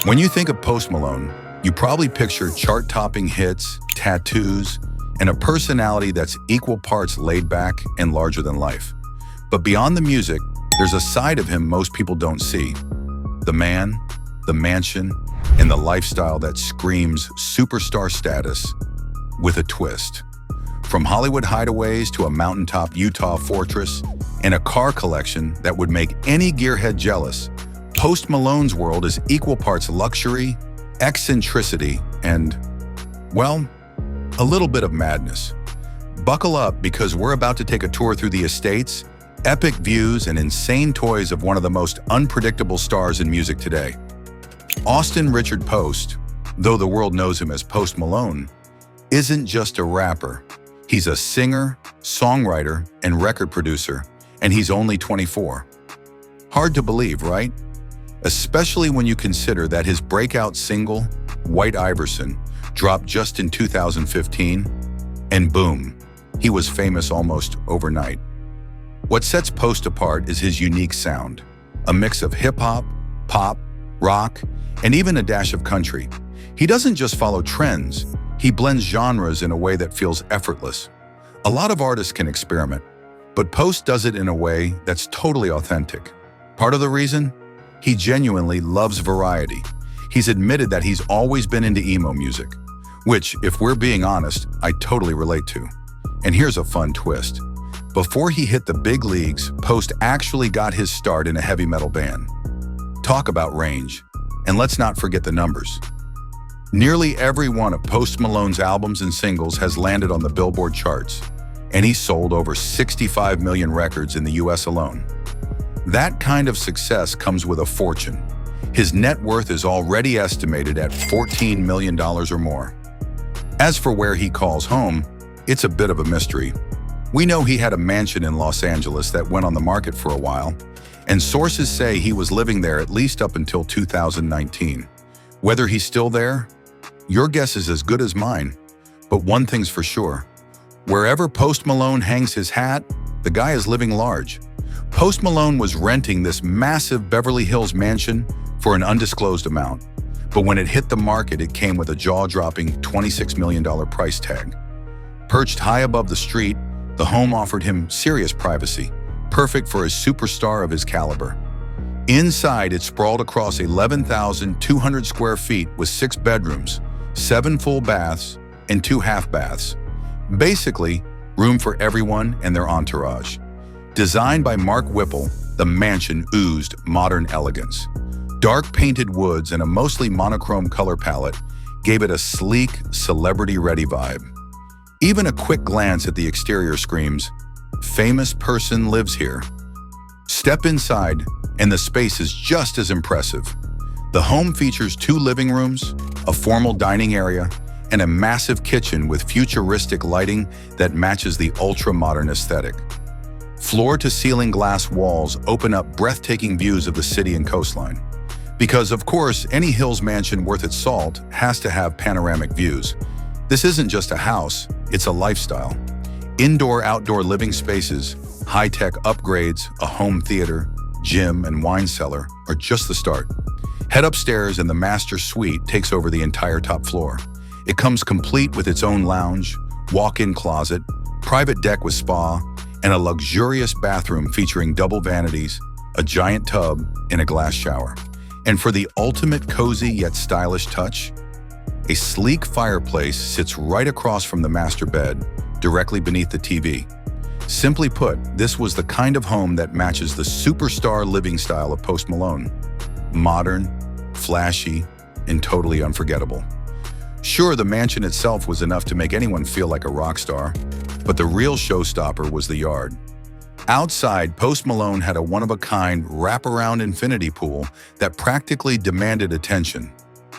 When you think of Post Malone, you probably picture chart-topping hits, tattoos, and a personality that's equal parts laid back and larger than life. But beyond the music, there's a side of him most people don't see. The man, the mansion, and the lifestyle that screams superstar status with a twist. From Hollywood hideaways to a mountaintop Utah fortress and a car collection that would make any gearhead jealous, Post Malone's world is equal parts luxury, eccentricity, and, well, a little bit of madness. Buckle up because we're about to take a tour through the estates, epic views, and insane toys of one of the most unpredictable stars in music today. Austin Richard Post, though the world knows him as Post Malone, isn't just a rapper. He's a singer, songwriter, and record producer, and he's only 24. Hard to believe, right? Especially when you consider that his breakout single, White Iverson, dropped just in 2015, and boom, he was famous almost overnight. What sets Post apart is his unique sound, a mix of hip-hop, pop, rock, and even a dash of country. He doesn't just follow trends, he blends genres in a way that feels effortless. A lot of artists can experiment, but Post does it in a way that's totally authentic. Part of the reason? He genuinely loves variety. He's admitted that he's always been into emo music, which, if we're being honest, I totally relate to. And here's a fun twist. Before he hit the big leagues, Post actually got his start in a heavy metal band. Talk about range. And let's not forget the numbers. Nearly every one of Post Malone's albums and singles has landed on the Billboard charts, and he sold over 65 million records in the US alone. That kind of success comes with a fortune. His net worth is already estimated at $14 million or more. As for where he calls home, it's a bit of a mystery. We know he had a mansion in Los Angeles that went on the market for a while, and sources say he was living there at least up until 2019. Whether he's still there? Your guess is as good as mine. But one thing's for sure. Wherever Post Malone hangs his hat, the guy is living large. Post Malone was renting this massive Beverly Hills mansion for an undisclosed amount. But when it hit the market, it came with a jaw-dropping $26 million price tag. Perched high above the street, the home offered him serious privacy, perfect for a superstar of his caliber. Inside, it sprawled across 11,200 square feet with 6 bedrooms, 7 full baths, and 2 half baths. Basically, room for everyone and their entourage. Designed by Mark Whipple, the mansion oozed modern elegance. Dark painted woods and a mostly monochrome color palette gave it a sleek, celebrity-ready vibe. Even a quick glance at the exterior screams, "Famous person lives here." Step inside, and the space is just as impressive. The home features 2 living rooms, a formal dining area, and a massive kitchen with futuristic lighting that matches the ultra-modern aesthetic. Floor-to-ceiling glass walls open up breathtaking views of the city and coastline. Because, of course, any Hills mansion worth its salt has to have panoramic views. This isn't just a house, it's a lifestyle. Indoor-outdoor living spaces, high-tech upgrades, a home theater, gym, and wine cellar are just the start. Head upstairs and the master suite takes over the entire top floor. It comes complete with its own lounge, walk-in closet, private deck with spa, and a luxurious bathroom featuring double vanities, a giant tub, and a glass shower. And for the ultimate cozy yet stylish touch, a sleek fireplace sits right across from the master bed, directly beneath the TV. Simply put, this was the kind of home that matches the superstar living style of Post Malone. Modern, flashy, and totally unforgettable. Sure, the mansion itself was enough to make anyone feel like a rock star, but the real showstopper was the yard. Outside, Post Malone had a one-of-a-kind wraparound infinity pool that practically demanded attention.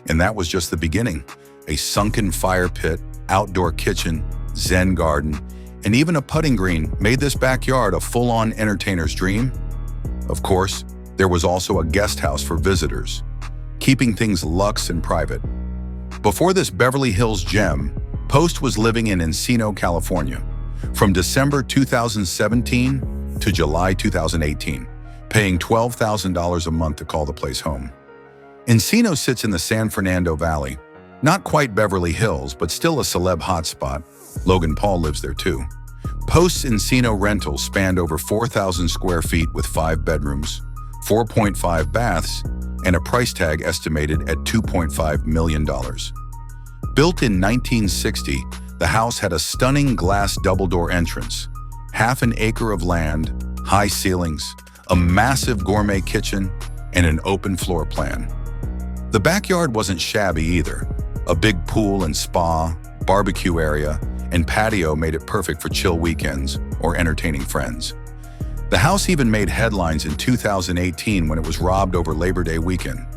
And that was just the beginning. A sunken fire pit, outdoor kitchen, zen garden, and even a putting green made this backyard a full-on entertainer's dream. Of course, there was also a guest house for visitors, keeping things luxe and private. Before this Beverly Hills gem, Post was living in Encino, California, from December 2017 to July 2018, paying $12,000 a month to call the place home. Encino sits in the San Fernando Valley. Not quite Beverly Hills, but still a celeb hotspot. Logan Paul lives there too. Post's Encino rentals spanned over 4,000 square feet with 5 bedrooms, 4.5 baths, and a price tag estimated at $2.5 million. Built in 1960, the house had a stunning glass double-door entrance, half an acre of land, high ceilings, a massive gourmet kitchen, and an open floor plan. The backyard wasn't shabby either. A big pool and spa, barbecue area, and patio made it perfect for chill weekends or entertaining friends. The house even made headlines in 2018 when it was robbed over Labor Day weekend.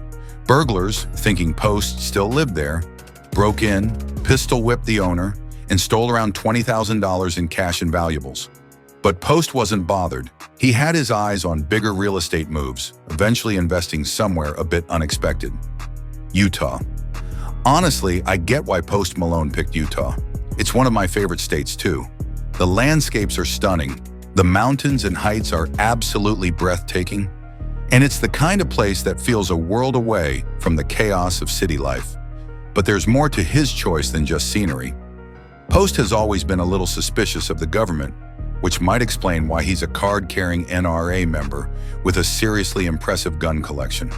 Burglars, thinking Post still lived there, broke in, pistol-whipped the owner, and stole around $20,000 in cash and valuables. But Post wasn't bothered. He had his eyes on bigger real estate moves, eventually investing somewhere a bit unexpected. Utah. Honestly, I get why Post Malone picked Utah. It's one of my favorite states too. The landscapes are stunning. The mountains and heights are absolutely breathtaking. And it's the kind of place that feels a world away from the chaos of city life. But there's more to his choice than just scenery. Post has always been a little suspicious of the government, which might explain why he's a card-carrying NRA member with a seriously impressive gun collection.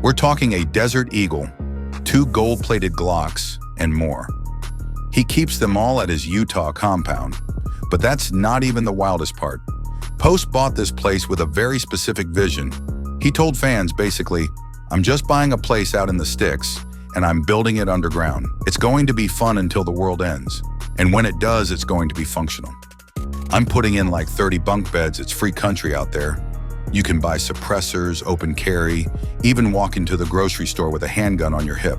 We're talking a Desert Eagle, 2 gold-plated Glocks, and more. He keeps them all at his Utah compound. But that's not even the wildest part. Post bought this place with a very specific vision. He told fans basically, "I'm just buying a place out in the sticks, and I'm building it underground. It's going to be fun until the world ends. And when it does, it's going to be functional. I'm putting in like 30 bunk beds. It's free country out there. You can buy suppressors, open carry, even walk into the grocery store with a handgun on your hip.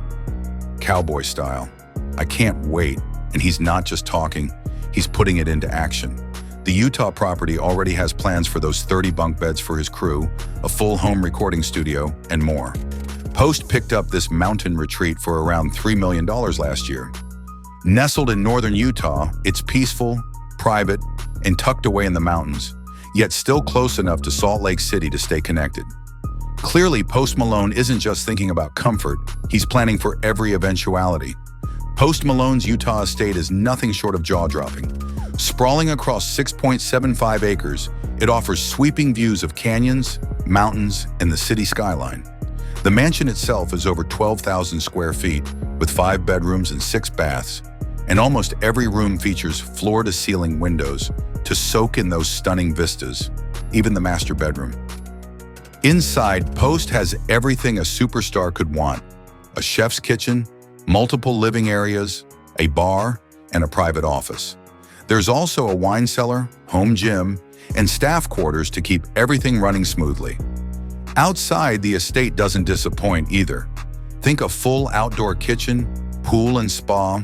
Cowboy style. I can't wait." And he's not just talking, he's putting it into action. The Utah property already has plans for those 30 bunk beds for his crew, a full home recording studio, and more. Post picked up this mountain retreat for around $3 million last year. Nestled in northern Utah, it's peaceful, private, and tucked away in the mountains, yet still close enough to Salt Lake City to stay connected. Clearly, Post Malone isn't just thinking about comfort, he's planning for every eventuality. Post Malone's Utah estate is nothing short of jaw-dropping. Sprawling across 6.75 acres, it offers sweeping views of canyons, mountains, and the city skyline. The mansion itself is over 12,000 square feet, with 5 bedrooms and 6 baths, and almost every room features floor-to-ceiling windows to soak in those stunning vistas, even the master bedroom. Inside, Post has everything a superstar could want: a chef's kitchen, multiple living areas, a bar, and a private office. There's also a wine cellar, home gym, and staff quarters to keep everything running smoothly. Outside, the estate doesn't disappoint either. Think a full outdoor kitchen, pool and spa,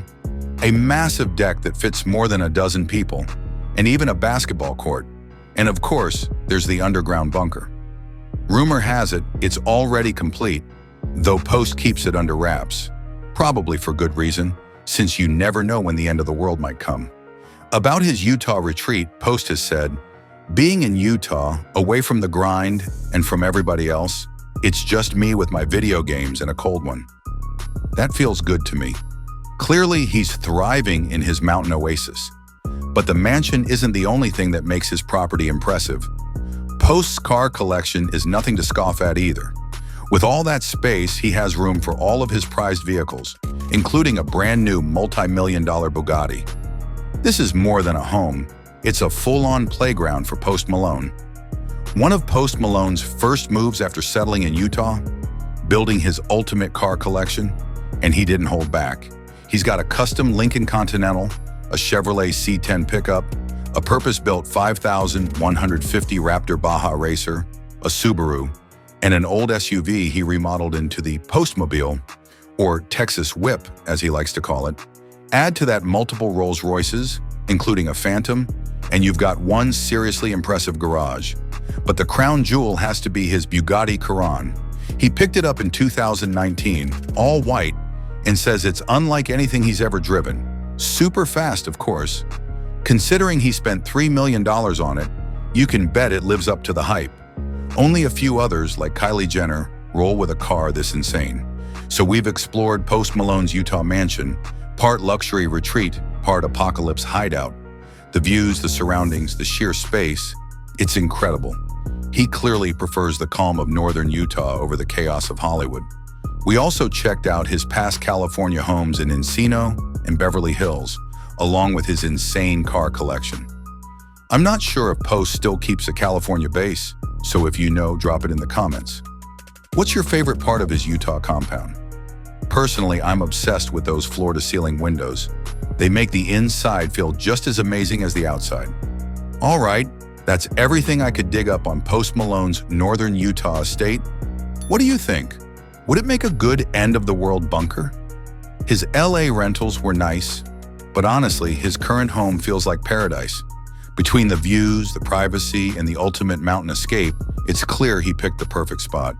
a massive deck that fits more than a dozen people, and even a basketball court. And of course, there's the underground bunker. Rumor has it it's already complete, though Post keeps it under wraps. Probably for good reason, since you never know when the end of the world might come. About his Utah retreat, Post has said, "Being in Utah, away from the grind and from everybody else, it's just me with my video games and a cold one. That feels good to me." Clearly, he's thriving in his mountain oasis. But the mansion isn't the only thing that makes his property impressive. Post's car collection is nothing to scoff at either. With all that space, he has room for all of his prized vehicles, including a brand new multi-million-dollar Bugatti. This is more than a home. It's a full-on playground for Post Malone. One of Post Malone's first moves after settling in Utah? Building his ultimate car collection, and he didn't hold back. He's got a custom Lincoln Continental, a Chevrolet C10 pickup, a purpose-built 5,150 Raptor Baja Racer, a Subaru, and an old SUV he remodeled into the Postmobile, or Texas Whip, as he likes to call it. Add to that multiple Rolls Royces, including a Phantom, and you've got one seriously impressive garage. But the crown jewel has to be his Bugatti Chiron. He picked it up in 2019, all white, and says it's unlike anything he's ever driven. Super fast, of course. Considering he spent $3 million on it, you can bet it lives up to the hype. Only a few others, like Kylie Jenner, roll with a car this insane. So we've explored Post Malone's Utah mansion, part luxury retreat, part apocalypse hideout. The views, the surroundings, the sheer space, it's incredible. He clearly prefers the calm of northern Utah over the chaos of Hollywood. We also checked out his past California homes in Encino and Beverly Hills, along with his insane car collection. I'm not sure if Post still keeps a California base, so if you know, drop it in the comments. What's your favorite part of his Utah compound? Personally, I'm obsessed with those floor-to-ceiling windows. They make the inside feel just as amazing as the outside. All right, that's everything I could dig up on Post Malone's northern Utah estate. What do you think? Would it make a good end-of-the-world bunker? His LA rentals were nice, but honestly, his current home feels like paradise. Between the views, the privacy, and the ultimate mountain escape, it's clear he picked the perfect spot.